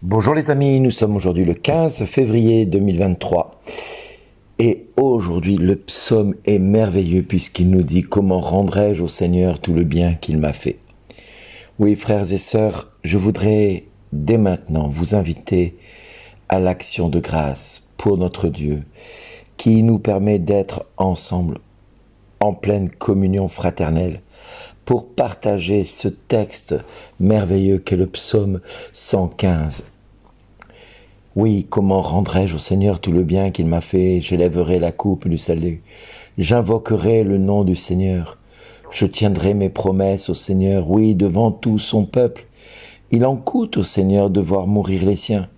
Bonjour les amis, nous sommes aujourd'hui le 15 février 2023 et aujourd'hui le psaume est merveilleux puisqu'il nous dit comment rendrai-je au Seigneur tout le bien qu'il m'a fait. Oui frères et sœurs, je voudrais dès maintenant vous inviter à l'action de grâce pour notre Dieu qui nous permet d'être ensemble en pleine communion fraternelle pour partager ce texte merveilleux qu'est le psaume 115. Oui, comment rendrai-je au Seigneur tout le bien qu'il m'a fait? J'élèverai la coupe du salut. J'invoquerai le nom du Seigneur. Je tiendrai mes promesses au Seigneur, oui, devant tout son peuple. Il en coûte au Seigneur de voir mourir les siens.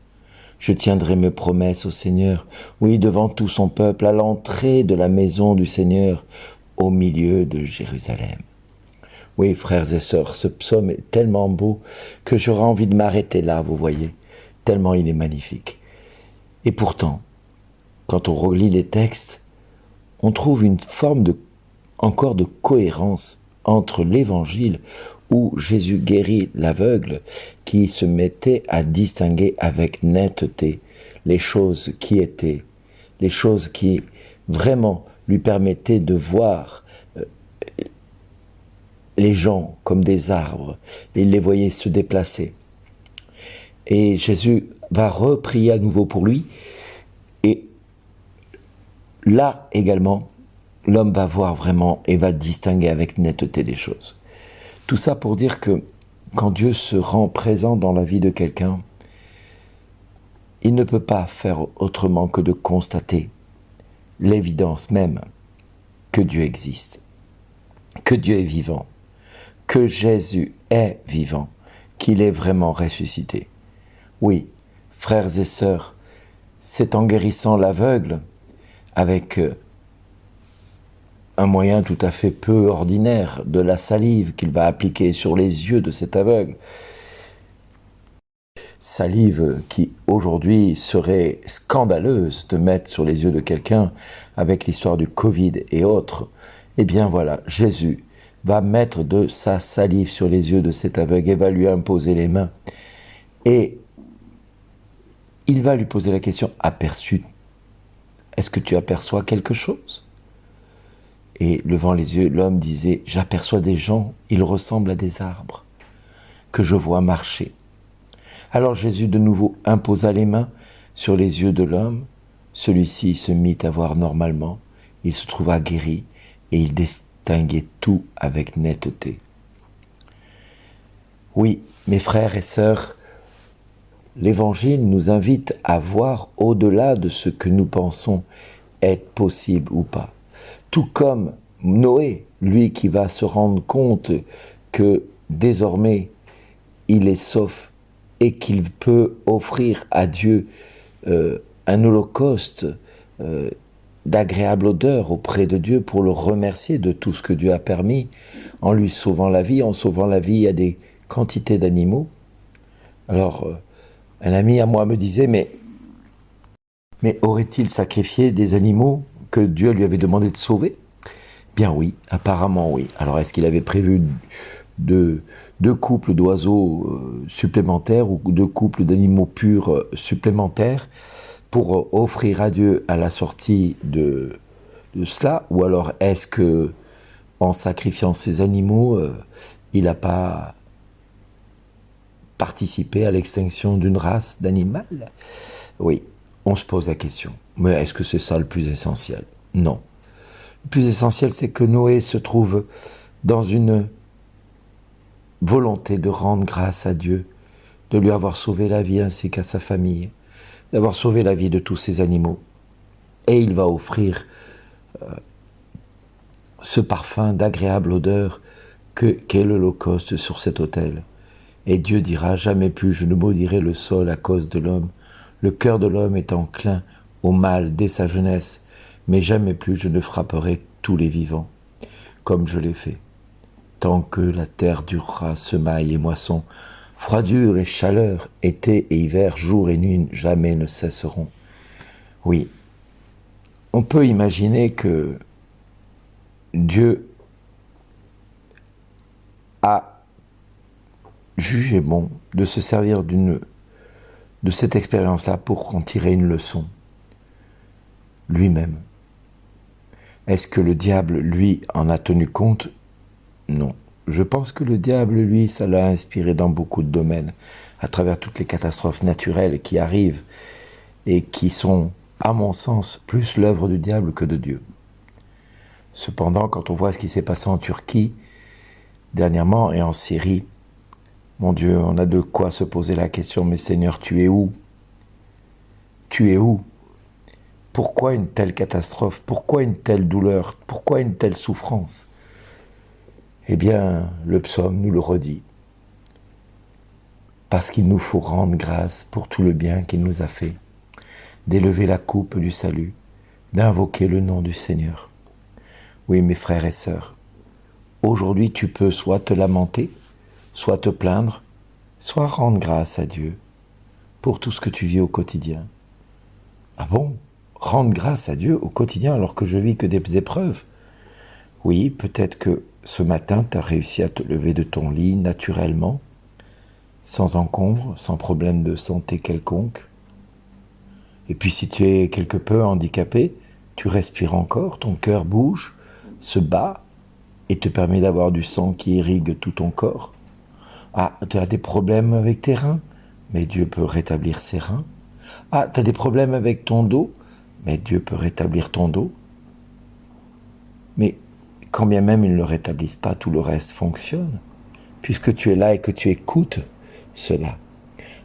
Je tiendrai mes promesses au Seigneur, oui, devant tout son peuple, à l'entrée de la maison du Seigneur, au milieu de Jérusalem. Oui, frères et sœurs, ce psaume est tellement beau que j'aurais envie de m'arrêter là, vous voyez, tellement il est magnifique. Et pourtant, quand on relit les textes, on trouve une forme encore de cohérence entre l'évangile où Jésus guérit l'aveugle qui se mettait à distinguer avec netteté les choses qui étaient, les choses qui vraiment lui permettaient de voir les gens comme des arbres, et il les voyait se déplacer. Et Jésus va reprier à nouveau pour lui, et là également, l'homme va voir vraiment et va distinguer avec netteté les choses. Tout ça pour dire que quand Dieu se rend présent dans la vie de quelqu'un, il ne peut pas faire autrement que de constater l'évidence même que Dieu existe, que Dieu est vivant, que Jésus est vivant, qu'il est vraiment ressuscité. Oui, frères et sœurs, c'est en guérissant l'aveugle avec un moyen tout à fait peu ordinaire, de la salive qu'il va appliquer sur les yeux de cet aveugle. Salive qui aujourd'hui serait scandaleuse de mettre sur les yeux de quelqu'un avec l'histoire du Covid et autres. Eh bien voilà, Jésus va mettre de sa salive sur les yeux de cet aveugle et va lui imposer les mains. Et il va lui poser la question, aperçu, est-ce que tu aperçois quelque chose? Et levant les yeux, l'homme disait, j'aperçois des gens, ils ressemblent à des arbres, que je vois marcher. Alors Jésus de nouveau imposa les mains sur les yeux de l'homme. Celui-ci se mit à voir normalement. Il se trouva guéri et il distinguait tout avec netteté. Oui, mes frères et sœurs, l'Évangile nous invite à voir au-delà de ce que nous pensons être possible ou pas. Tout comme Noé, lui qui va se rendre compte que désormais il est sauf et qu'il peut offrir à Dieu un holocauste d'agréable odeur auprès de Dieu pour le remercier de tout ce que Dieu a permis en lui sauvant la vie. En sauvant la vie, il y a des quantités d'animaux. Alors, un ami à moi me disait, mais aurait-il sacrifié des animaux que Dieu lui avait demandé de sauver? Bien oui, apparemment oui. Alors est-ce qu'il avait prévu deux couples d'oiseaux supplémentaires ou deux couples d'animaux purs supplémentaires pour offrir à Dieu à la sortie de cela? Ou alors est-ce que en sacrifiant ces animaux, il n'a pas participé à l'extinction d'une race d'animal? Oui, on se pose la question. Mais est-ce que c'est ça le plus essentiel? Non. Le plus essentiel, c'est que Noé se trouve dans une volonté de rendre grâce à Dieu, de lui avoir sauvé la vie ainsi qu'à sa famille, d'avoir sauvé la vie de tous ces animaux. Et il va offrir ce parfum d'agréable odeur qu'est l'Holocauste sur cet autel. Et Dieu dira, jamais plus je ne maudirai le sol à cause de l'homme. Le cœur de l'homme est enclin au mal dès sa jeunesse, mais jamais plus je ne frapperai tous les vivants, comme je l'ai fait. Tant que la terre durera, semaille et moisson, froidure et chaleur, été et hiver, jour et nuit, jamais ne cesseront. Oui, on peut imaginer que Dieu a jugé bon de se servir d'une de cette expérience-là pour en tirer une leçon lui-même. Est-ce que le diable, lui, en a tenu compte? Non. Je pense que le diable, lui, ça l'a inspiré dans beaucoup de domaines, à travers toutes les catastrophes naturelles qui arrivent et qui sont, à mon sens, plus l'œuvre du diable que de Dieu. Cependant, quand on voit ce qui s'est passé en Turquie dernièrement et en Syrie, mon Dieu, on a de quoi se poser la question, mais Seigneur, tu es où? Tu es où? Pourquoi une telle catastrophe? Pourquoi une telle douleur? Pourquoi une telle souffrance? Eh bien, le psaume nous le redit. Parce qu'il nous faut rendre grâce pour tout le bien qu'il nous a fait, d'élever la coupe du salut, d'invoquer le nom du Seigneur. Oui, mes frères et sœurs, aujourd'hui tu peux soit te lamenter, soit te plaindre, soit rendre grâce à Dieu pour tout ce que tu vis au quotidien. Ah bon? Rendre grâce à Dieu au quotidien alors que je vis que des épreuves? Oui, peut-être que ce matin, tu as réussi à te lever de ton lit naturellement, sans encombre, sans problème de santé quelconque. Et puis si tu es quelque peu handicapé, tu respires encore, ton cœur bouge, se bat et te permet d'avoir du sang qui irrigue tout ton corps. Ah, tu as des problèmes avec tes reins, mais Dieu peut rétablir ses reins. Ah, tu as des problèmes avec ton dos, mais Dieu peut rétablir ton dos. Mais quand bien même il ne le rétablisse pas, tout le reste fonctionne, puisque tu es là et que tu écoutes cela.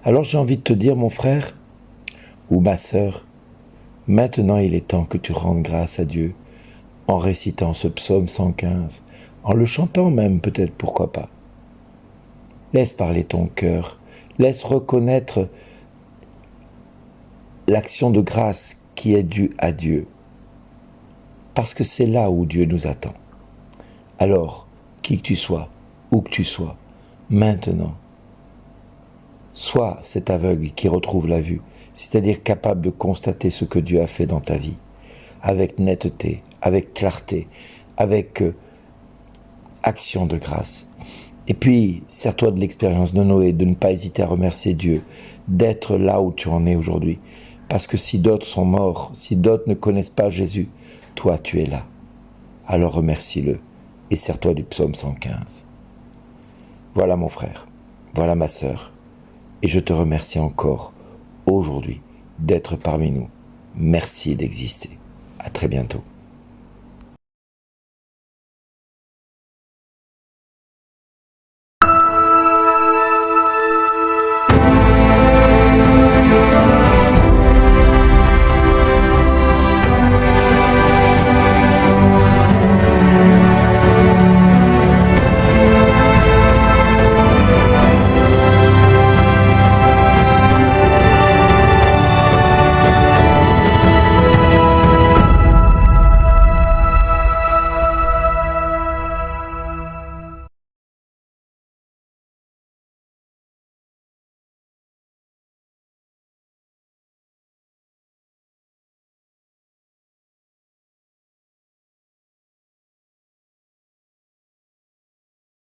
Alors j'ai envie de te dire, mon frère ou ma sœur, maintenant il est temps que tu rendes grâce à Dieu en récitant ce psaume 115, en le chantant même peut-être, pourquoi pas. Laisse parler ton cœur, laisse reconnaître l'action de grâce qui est due à Dieu, parce que c'est là où Dieu nous attend. Alors, qui que tu sois, où que tu sois, maintenant, sois cet aveugle qui retrouve la vue, c'est-à-dire capable de constater ce que Dieu a fait dans ta vie, avec netteté, avec clarté, avec action de grâce. Et puis, sers-toi de l'expérience de Noé, de ne pas hésiter à remercier Dieu, d'être là où tu en es aujourd'hui. Parce que si d'autres sont morts, si d'autres ne connaissent pas Jésus, toi tu es là. Alors remercie-le et sers-toi du psaume 115. Voilà mon frère, voilà ma sœur, et je te remercie encore aujourd'hui d'être parmi nous. Merci d'exister. À très bientôt.